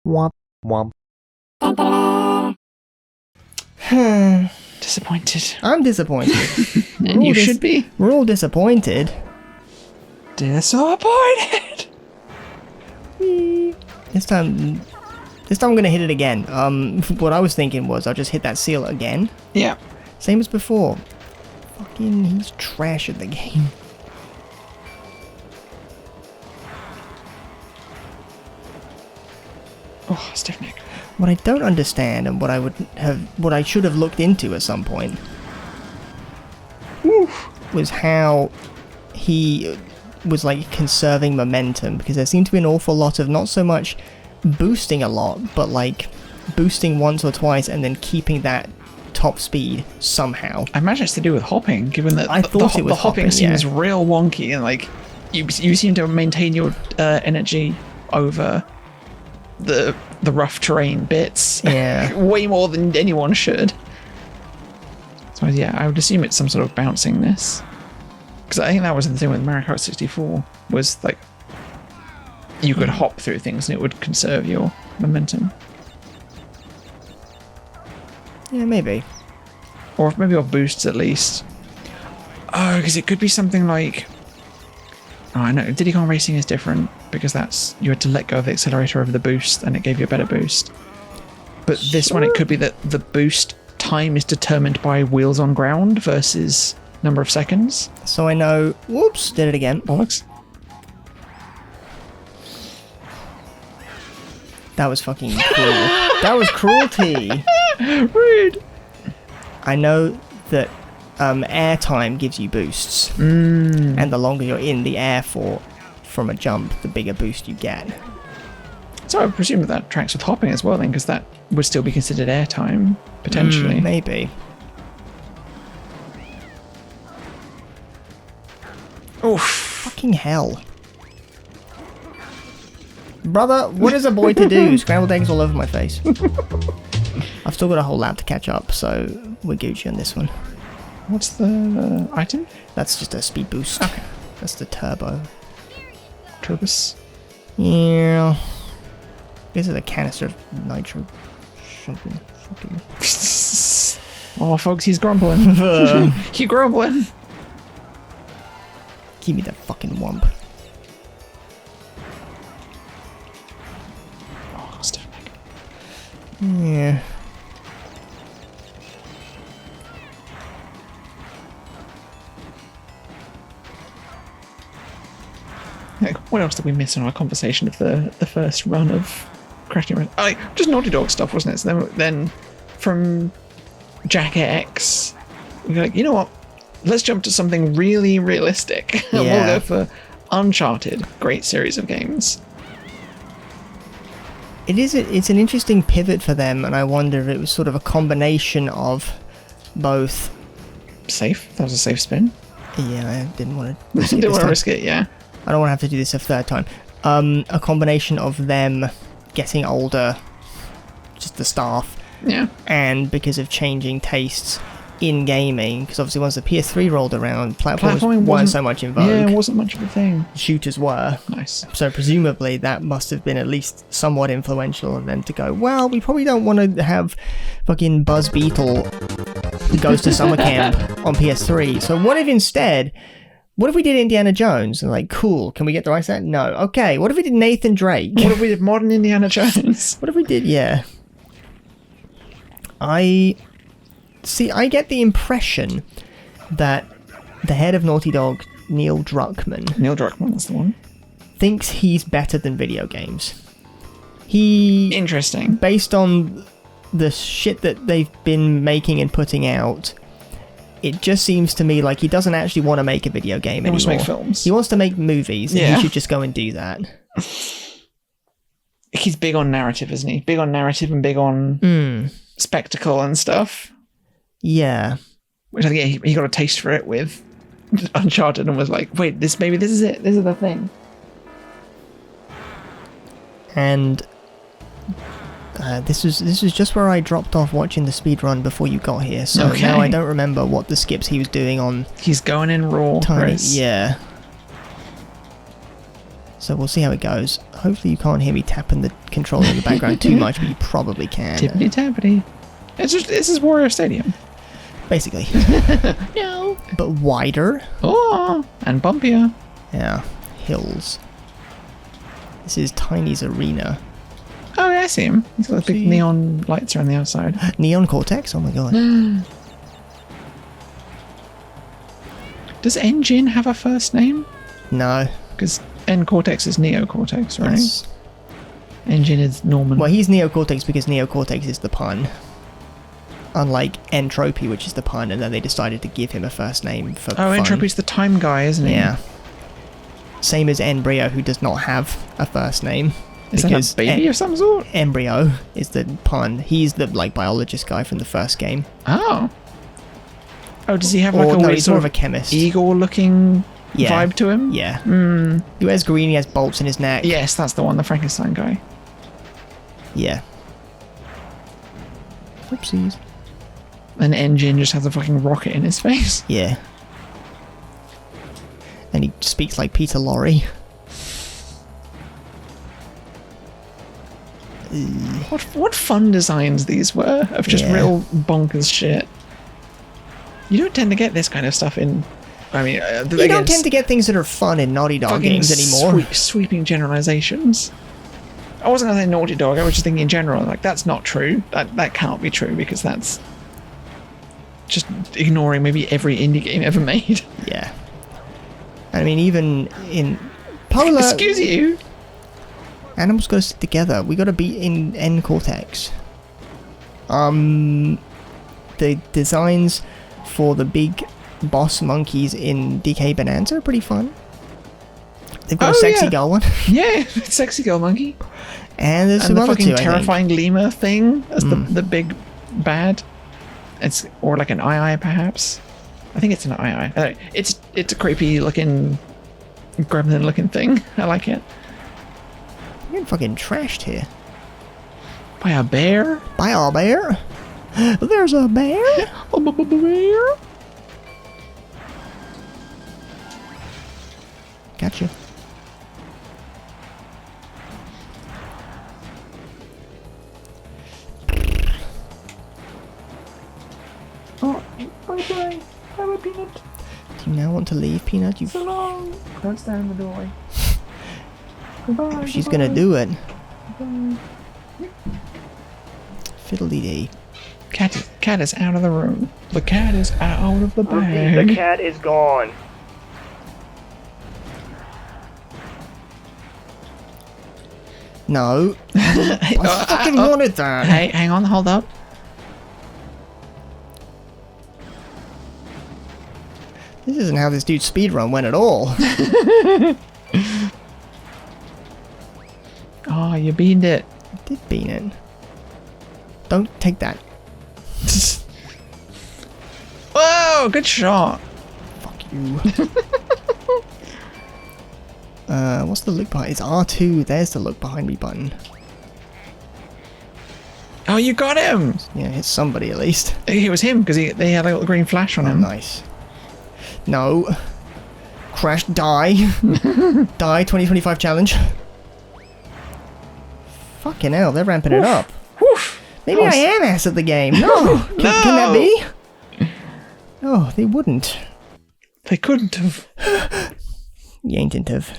Womp womp. Disappointed. I'm disappointed. And you should be. We're all disappointed. Disappointed. This time I'm gonna hit it again. What I was thinking was I'll just hit that seal again. Yeah. Same as before. Fucking, he's trash at the game. Oh, stiff neck. What I don't understand, and what I should have looked into at some point, was how he was like conserving momentum, because there seemed to be an awful lot of not so much boosting a lot, but like boosting once or twice and then keeping that top speed somehow. I imagine it's to do with hopping, given that I thought it was the hopping seems real wonky, and like you seem to maintain your energy over the rough terrain bits way more than anyone should. So yeah, I would assume it's some sort of bouncingness, because I think that was the thing with Mario Kart 64, was like you could hop through things and it would conserve your momentum. Yeah, maybe. Or maybe your boosts at least. Oh, because it could be something like... Oh, I know. Diddy Kong Racing is different, because that's... You had to let go of the accelerator over the boost, and it gave you a better boost. But this one, it could be that the boost time is determined by wheels on ground versus number of seconds. So I know... Whoops, did it again. Bollocks. That was fucking cruel. That was cruelty. Rude. I know that air time gives you boosts, and the longer you're in the air from a jump, the bigger boost you get. So I presume that tracks with hopping as well then, because that would still be considered air time, potentially. Maybe. Oof. Fucking hell. Brother, what is a boy to do? Scrambled eggs all over my face. I've still got a whole lap to catch up, so we're Gucci on this one. What's the item? That's just a speed boost. Okay. That's the turbo. Turbus. Yeah. This is a canister of nitro. Something. Fucking. Oh, folks, he's grumbling. He's grumbling. Give me that fucking wump. Oh, stiff neck. Yeah. Like, what else did we miss in our conversation of the first run of Crashing Around? Oh, just Naughty Dog stuff, wasn't it? So then from Jack X, we were like, you know what? Let's jump to something really realistic. And we'll go for Uncharted. Great series of games. It's an interesting pivot for them, and I wonder if it was sort of a combination of both. Safe? That was a safe spin. Yeah, I didn't want to risk it. Didn't want to risk it, yeah. I don't want to have to do this a third time. A combination of them getting older, just the staff, and because of changing tastes in gaming, because obviously once the PS3 rolled around, platforming weren't so much in vogue. Yeah, it wasn't much of a thing. Shooters were. Nice. So presumably that must have been at least somewhat influential of them to go, well, we probably don't want to have fucking Buzz Beetle who goes to summer camp on PS3. So what if we did Indiana Jones? And like, cool, can we get the rights to that? No. Okay, what if we did Nathan Drake? What if we did modern Indiana Jones? What if we did, I get the impression that the head of Naughty Dog, Neil Druckmann, that's the one, thinks he's better than video games. Interesting. Based on the shit that they've been making and putting out, it just seems to me like he doesn't actually want to make a video game anymore. He wants to make films. He wants to make movies, and he should just go and do that. He's big on narrative, isn't he? Big on narrative and big on spectacle and stuff. Yeah. Which I think he got a taste for it with Uncharted and was like, wait, this is it. This is the thing. And this was just where I dropped off watching the speedrun before you got here, so now I don't remember what the skips he was doing on. He's going in raw. Yeah. So we'll see how it goes. Hopefully you can't hear me tapping the controller in the background too much, but you probably can. Tippity tappity. This is Warrior Stadium. Basically. No. But wider. Oh, and bumpier. Yeah. Hills. This is Tiny's arena. Oh, yeah, I see him. He's got big neon lights around the outside. Neon Cortex? Oh my god. Does Engine have a first name? No. Because N-Cortex is Neo Cortex, right? Yes. Engine is Norman. Well, he's Neo Cortex because Neo Cortex is the pun. Unlike Entropy, which is the pun, and then they decided to give him a first name for fun. Entropy's the time guy, isn't he? Yeah. Same as Embryo, who does not have a first name. Is that a baby of some sort? Embryo is the pun. He's the biologist guy from the first game. Oh. Oh, does he have like he's more of a chemist. Eagle-looking vibe to him? Yeah. He wears green, he has bolts in his neck. Yes, that's the one, the Frankenstein guy. Yeah. Oopsies. An Engine just has a fucking rocket in his face. Yeah. And he speaks like Peter Lorre. What fun designs these were of just real bonkers shit. You don't tend to get this kind of stuff in. I mean, you don't tend to get things that are fun in Naughty Dog games anymore. Sweeping generalizations. I wasn't going to say Naughty Dog. I was just thinking in general. Like that's not true. That can't be true because that's just ignoring maybe every indie game ever made. Yeah. I mean, even in Polar. Excuse you. Animals gotta stick together. We gotta be in N-Cortex. The designs for the big boss monkeys in DK Bonanza are pretty fun. They've got a sexy girl one. Yeah, sexy girl monkey. And there's some other two, I think. Terrifying lemur thing as the big bad. Or like an eye perhaps. I think it's an eye. It's a creepy looking gremlin looking thing. I like it. You're getting fucking trashed here. By a bear? By a bear? There's a bear? A bear? Gotcha. Oh, bye-bye. Have a Peanut. Do you now want to leave, Peanut? So long. Don't stand in the doorway. Goodbye. She's gonna do it. Fiddle-dee-dee. Cat is out of the room. The cat is out of the bag. The cat is gone. No. I fucking wanted that. Hey, hang on, hold up. This isn't how this dude's speedrun went at all. Oh, you beaned it. I did bean it. Don't take that. Whoa, good shot. Fuck you. What's the look behind? It's R2. There's the look behind me button. Oh, you got him. Yeah, it's somebody at least. It was him because they had a little green flash on him. Nice. No. Crash, die. Die 2025 challenge. Fucking hell, they're ramping it up. Woof. Maybe I am ass at the game. No. Can that be? Oh, they wouldn't. They couldn't have. You ain't have.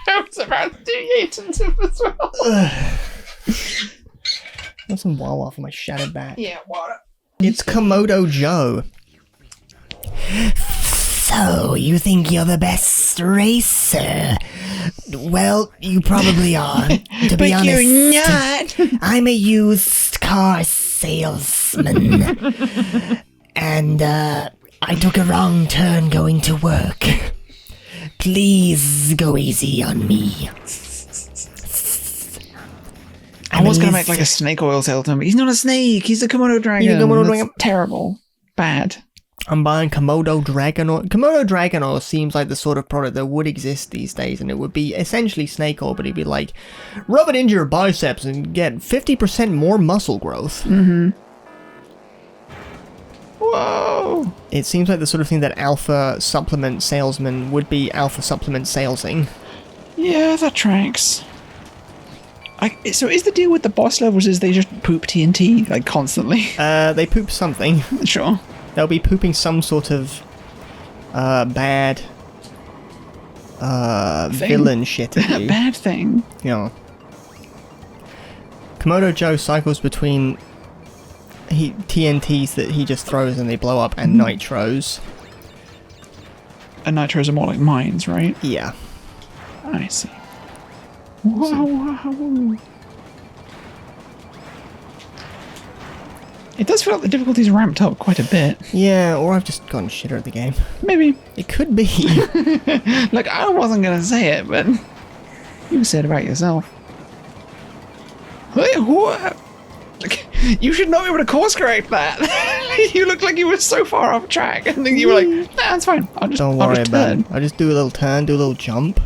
I was about to do Yatentive as well. Want some Wawa for my shattered back. Yeah, water. It's Komodo Joe. So, you think you're the best racer? Well, you probably are. To be honest, you're not. I'm a used car salesman. And, I took a wrong turn going to work. Please go easy on me. I was going to make like a snake oil salesman, but he's not a snake. He's a Komodo dragon. He's a Komodo dragon. Terrible. Bad. I'm buying Komodo Dragon Oil. Komodo Dragon Oil seems like the sort of product that would exist these days, and it would be essentially snake oil, but it'd be like, rub it into your biceps and get 50% more muscle growth. Mm-hmm. Whoa! It seems like the sort of thing that alpha supplement salesman would be alpha supplement salesing. Yeah, that tracks. So is the deal with the boss levels is they just poop TNT, like, constantly? They poop something. Sure. They'll be pooping some sort of bad villain shit at you. Bad thing. Yeah. Komodo Joe cycles between TNTs that he just throws and they blow up, and nitros. And nitros are more like mines, right? Yeah. I see. Wow. It does feel like the difficulty's ramped up quite a bit. Yeah, or I've just gotten shitter at the game. Maybe. It could be. Look, I wasn't going to say it, but you said it about yourself. What? Like, you should not be able to course correct that. You looked like you were so far off track, and then you were like, nah, it's fine. Don't worry about it. I'll just do a little turn, do a little jump.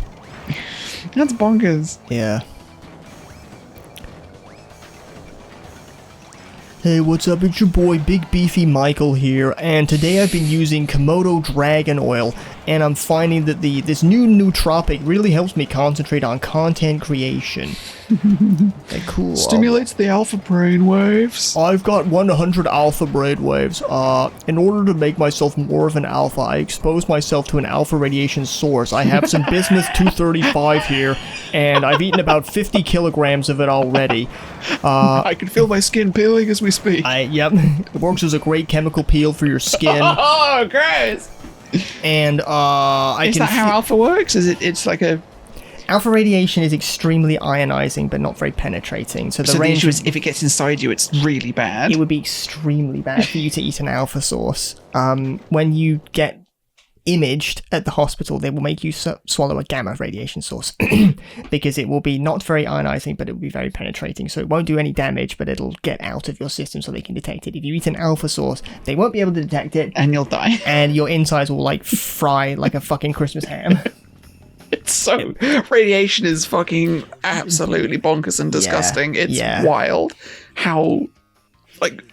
That's bonkers. Yeah. Hey, what's up? It's your boy, Big Beefy Michael here, and today I've been using Komodo Dragon Oil, and I'm finding that this new nootropic really helps me concentrate on content creation. Okay, cool. Stimulates the alpha brain waves. I've got 100 alpha brain waves. In order to make myself more of an alpha, I expose myself to an alpha radiation source. I have some bismuth 235 here, and I've eaten about 50 kilograms of it already. I can feel my skin peeling as we speak. Yep. It works as a great chemical peel for your skin. Oh, gross! And Is that how alpha works? It's like a... Alpha radiation is extremely ionizing, but not very penetrating. So the range issue is if it gets inside you, it's really bad. It would be extremely bad for you to eat an alpha source. When you get imaged at the hospital, they will make you swallow a gamma radiation source because it will be not very ionizing, but it will be very penetrating. So it won't do any damage, but it'll get out of your system so they can detect it. If you eat an alpha source, they won't be able to detect it, and you'll die. And your insides will like fry like a fucking Christmas ham. It's so... Radiation is fucking absolutely bonkers and disgusting. It's wild how, like,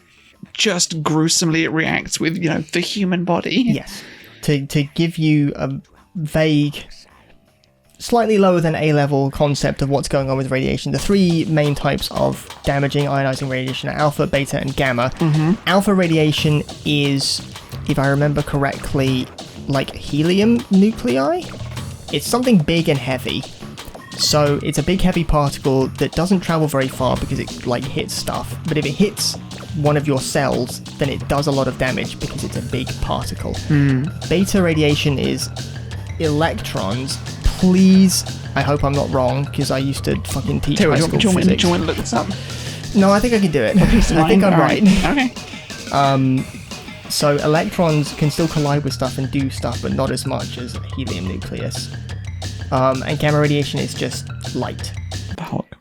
just gruesomely it reacts with, you know, the human body. Yes. To give you a vague, slightly lower than A-level concept of what's going on with radiation, the three main types of damaging ionizing radiation are alpha, beta, and gamma. Alpha radiation is, if I remember correctly, like helium nuclei? It's something big and heavy. So it's a big heavy particle that doesn't travel very far because it like hits stuff. But if it hits one of your cells, then it does a lot of damage because it's a big particle. Beta radiation is electrons. Please, I hope I'm not wrong because I used to fucking teach high school physics. Do you want to look this up? No, I think I can do it. I think I'm right. Okay. So electrons can still collide with stuff and do stuff, but not as much as a helium nucleus. And gamma radiation is just light. The Hulk.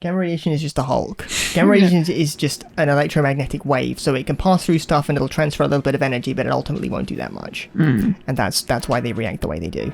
Gamma radiation is just a Hulk. Gamma radiation is just an electromagnetic wave, so it can pass through stuff and it'll transfer a little bit of energy, but it ultimately won't do that much. And that's why they react the way they do.